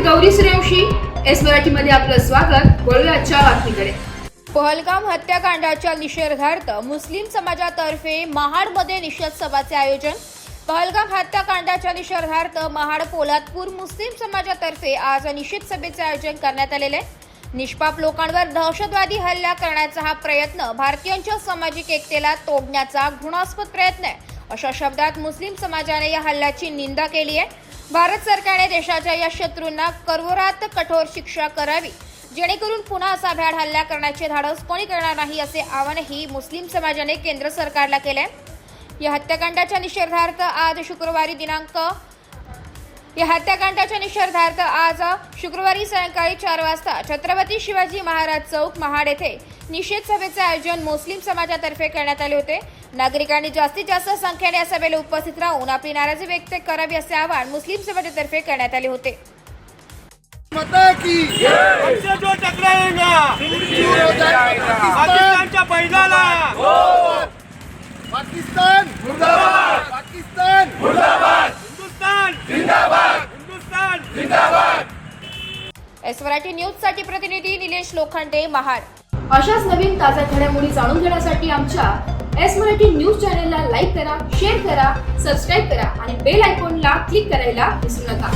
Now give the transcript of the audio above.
Gauri Suryavanshi. S मराठीमध्ये आपलं स्वागत. वळूया आजच्या बातमीकडे. पहलगाम हत्याकांडाच्या निषेधार्थ मुस्लिम समाजातर्फे महाडमध्ये निषेध सभाचे आयोजन. पहलगाम हत्याकांडाच्या निषेधार्थ महाड पोलादपूर मुस्लिम समाजातर्फे आज निषेध सभेचे आयोजन करण्यात आलेले आहे. निष्पाप लोकांवर दहशतवादी हल्ला करण्याचा हा प्रयत्न भारतीयांच्या सामाजिक एकतेला तोडण्याचा घृणास्पद प्रयत्न आहे, अशा शब्दात मुस्लिम समाजाने या हल्ल्याची निंदा केली आहे. भारत सरकारने देशाच्या या शत्रूंना कठोरात कठोर शिक्षा करावी, जेणेकरून पुन्हा असा भ्याड हल्ला करण्याचे धाडस कोणी करणार नाही, असे आवाहनही मुस्लिम समाजाने केंद्र सरकारला केले. या हत्याकांडाच्या निषेधार्थ आज शुक्रवारी सायंकाळी 4 वाजता छत्रपती शिवाजी महाराज चौक महाड येथे निषेध सभेचे आयोजन मुस्लिम समाजातर्फे करण्यात आले होते. नागरिकांनी जास्तीत जास्त संख्येने या सभेला उपस्थित राहून आपली नाराजी व्यक्त करावी, असे आवाहन मुस्लिम समाजातर्फे करण्यात आले होते. जो टकराएगा पाकिस्तानच्या बैलाला, पाकिस्तान मुर्दाबाद, पाकिस्तान मुर्दाबाद, हिंदुस्तान जिंदाबाद, हिंदुस्तान जिंदाबाद. एस मराठी न्यूजसाठी प्रतिनिधी निलेश लोखंडे, महाड. अशाच नवीन ताज्या घडामोडी जाणून घेण्यासाठी आमच्या एस मराठी न्यूज चॅनलला लाईक करा, शेअर करा, सबस्क्राईब करा आणि बेल आयकॉनला क्लिक करायला विसरू नका.